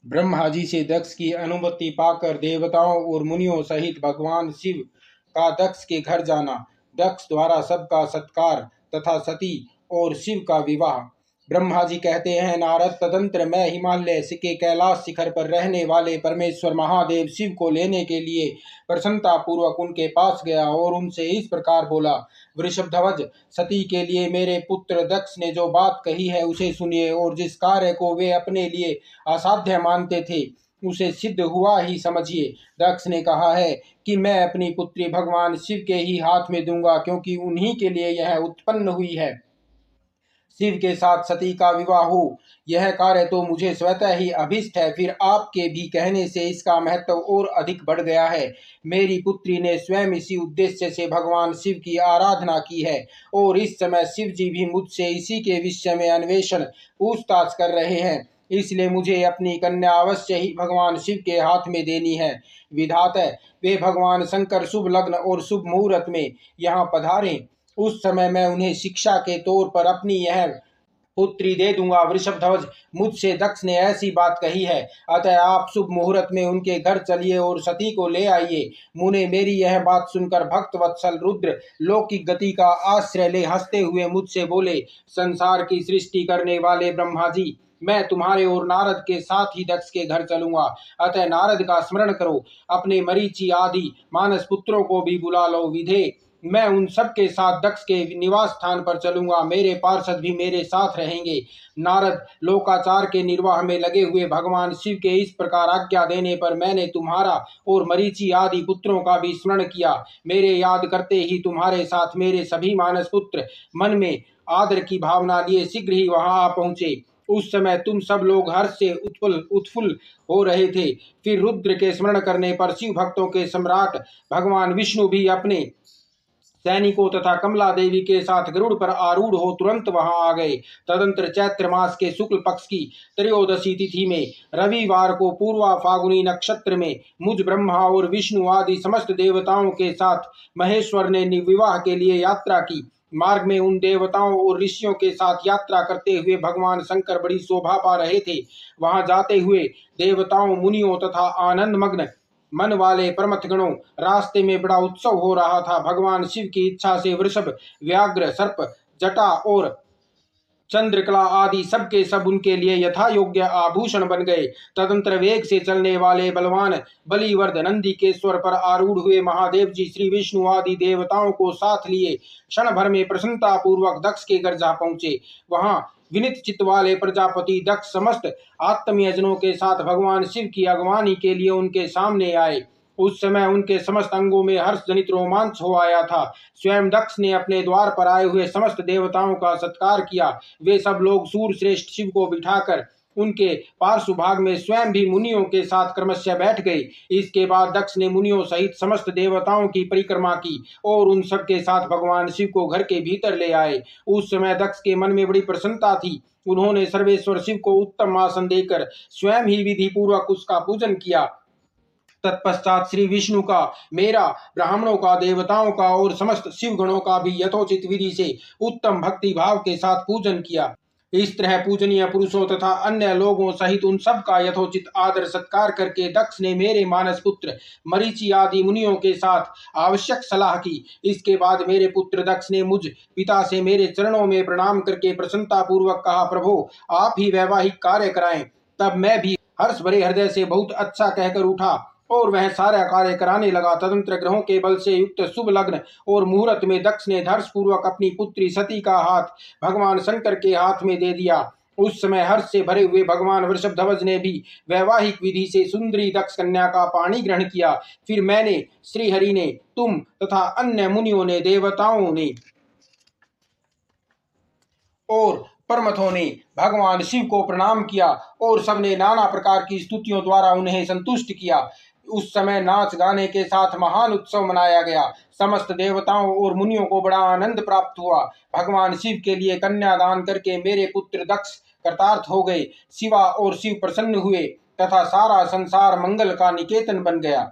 ब्रह्मा जी से दक्ष की अनुमति पाकर देवताओं और मुनियों सहित भगवान शिव का दक्ष के घर जाना, दक्ष द्वारा सबका सत्कार तथा सती और शिव का विवाह। ब्रह्मा जी कहते हैं, नारद, तदंतर मैं हिमालय के कैलाश शिखर पर रहने वाले परमेश्वर महादेव शिव को लेने के लिए प्रसन्नता पूर्वक उनके पास गया और उनसे इस प्रकार बोला, वृषभध्वज, सती के लिए मेरे पुत्र दक्ष ने जो बात कही है उसे सुनिए, और जिस कार्य को वे अपने लिए असाध्य मानते थे उसे सिद्ध हुआ ही समझिए। दक्ष ने कहा है कि मैं अपनी पुत्री भगवान शिव के ही हाथ में दूंगा, क्योंकि उन्हीं के लिए यह उत्पन्न हुई है। शिव के साथ सती का विवाह हो, यह कार्य तो मुझे स्वतः ही अभिष्ट है, फिर आपके भी कहने से इसका महत्व और अधिक बढ़ गया है। मेरी पुत्री ने स्वयं इसी उद्देश्य से भगवान शिव की आराधना की है, और इस समय शिव जी भी मुझसे इसी के विषय में अन्वेषण पूछताछ कर रहे हैं, इसलिए मुझे अपनी कन्या अवश्य ही भगवान शिव के हाथ में देनी है। विधाता, वे भगवान शंकर शुभ लग्न और शुभ मुहूर्त में यहाँ पधारे, उस समय मैं उन्हें शिक्षा के तौर पर अपनी यह पुत्री दे दूंगा। वृषभध्वज, मुझसे दक्ष ने ऐसी बात कही है, अतः आप शुभ मुहूर्त में उनके घर चलिए और सती को ले आइए। मुने मेरी यह बात सुनकर भक्त वत्सल रुद्र लौकिक गति का आश्रय ले हंसते हुए मुझसे बोले, संसार की सृष्टि करने वाले ब्रह्मा जी, मैं तुम्हारे और नारद के साथ ही दक्ष के घर चलूंगा, अतः नारद का स्मरण करो, अपने मरीचि आदि मानस पुत्रों को भी बुला लो। विधे, मैं उन सब के साथ दक्ष के निवास स्थान पर चलूंगा, मेरे पार्षद भी मेरे साथ रहेंगे। नारद, लोकाचार के निर्वाह में लगे हुए भगवान शिव के इस प्रकार आज्ञा देने पर मैंने तुम्हारा और मरीचि आदि पुत्रों का भी स्मरण किया। मेरे याद करते ही तुम्हारे साथ मेरे सभी मानस पुत्र मन में आदर की भावना लिए शीघ्र ही वहां आ पहुंचे। उस समय तुम सब लोग हर्ष से उत्फुल्ल हो रहे थे। फिर रुद्र के स्मरण करने पर शिव भक्तों के सम्राट भगवान विष्णु भी अपने सैनिकों तथा कमला देवी के साथ गरुड़ पर आरूढ़ हो तुरंत वहां आ गए। तदंतर चैत्र मास के शुक्ल पक्ष की त्रयोदशी तिथि में रविवार को पूर्वा फागुनी नक्षत्र में मुझ ब्रह्मा और विष्णु आदि समस्त देवताओं के साथ महेश्वर ने विवाह के लिए यात्रा की। मार्ग में उन देवताओं और ऋषियों के साथ यात्रा करते हुए भगवान शंकर बड़ी शोभा पा रहे थे। वहां जाते हुए देवताओं, मुनियों तथा आनंद मग्न मन वाले परमथ गणों रास्ते में बड़ा उत्सव हो रहा था। भगवान शिव की इच्छा से वृषभ, व्याघ्र, सर्प, जटा और चंद्रकला आदि सब के सब उनके लिए यथा योग्य आभूषण बन गए। तदंतर वेग से चलने वाले बलवान बलिवर्द नंदी केश्वर पर आरूढ़ हुए महादेव जी श्री विष्णु आदि देवताओं को साथ लिए क्षण भर में प्रसन्नता पूर्वक दक्ष के घर जा पहुंचे। वहां विनित चित्त वाले प्रजापति दक्ष समस्त आत्मयजनों के साथ भगवान शिव की अगवानी के लिए उनके सामने आए। उस समय उनके समस्त अंगों में हर्ष जनित रोमांच हो आया था। स्वयं दक्ष ने अपने द्वार पर आए हुए समस्त देवताओं का सत्कार किया। वे सब लोग सूर श्रेष्ठ शिव को बिठाकर उनके पार्श्व भाग में स्वयं भी मुनियों के साथ क्रमशः बैठ गए। इसके बाद दक्ष ने मुनियों सहित समस्त देवताओं की परिक्रमा की और उन सब के साथ भगवान शिव को घर के भीतर ले आए। उस समय दक्ष के मन में बड़ी प्रसन्नता थी। उन्होंने सर्वेश्वर शिव को उत्तम आसन देकर स्वयं ही विधि पूर्वक उसका पूजन किया। तत्पश्चात श्री विष्णु का, मेरा, ब्राह्मणों का, देवताओं का और समस्त शिव गणों का भी यथोचित विधि से उत्तम भक्ति भाव के साथ पूजन किया। इस तरह पूजनीय पुरुषों तथा अन्य लोगों सहित उन सब का यथोचित आदर सत्कार करके दक्ष ने मेरे मानस पुत्र मरीचि आदि मुनियों के साथ आवश्यक सलाह की। इसके बाद मेरे पुत्र दक्ष ने मुझ पिता से मेरे चरणों में प्रणाम करके प्रसन्नता पूर्वक कहा, प्रभु, आप ही वैवाहिक कार्य कराएं। तब मैं भी हर्ष भरे हृदय से बहुत अच्छा कहकर उठा और वह सारा कार्य कराने लगा। तदंतर ग्रहों के बल से युक्त शुभ लग्न और मुहूर्त में दक्ष ने धर्ष पूर्वक अपनी पुत्री सती का हाथ भगवान शंकर के हाथ में दे दिया। उस समय हर्ष से भरे हुए भगवान वृषभध्वज ने भी वैवाहिक विधि से सुंदरी दक्ष कन्या का पाणी ग्रहण किया। फिर मैंने, श्रीहरि ने, तुम तथा अन्य मुनियों ने, देवताओं ने और परमथों ने भगवान शिव को प्रणाम किया और सबने नाना प्रकार की स्तुतियों द्वारा उन्हें संतुष्ट किया। उस समय नाच गाने के साथ महान उत्सव मनाया गया। समस्त देवताओं और मुनियों को बड़ा आनंद प्राप्त हुआ। भगवान शिव के लिए कन्यादान करके मेरे पुत्र दक्ष कृतार्थ हो गए। शिवा और शिव प्रसन्न हुए तथा सारा संसार मंगल का निकेतन बन गया।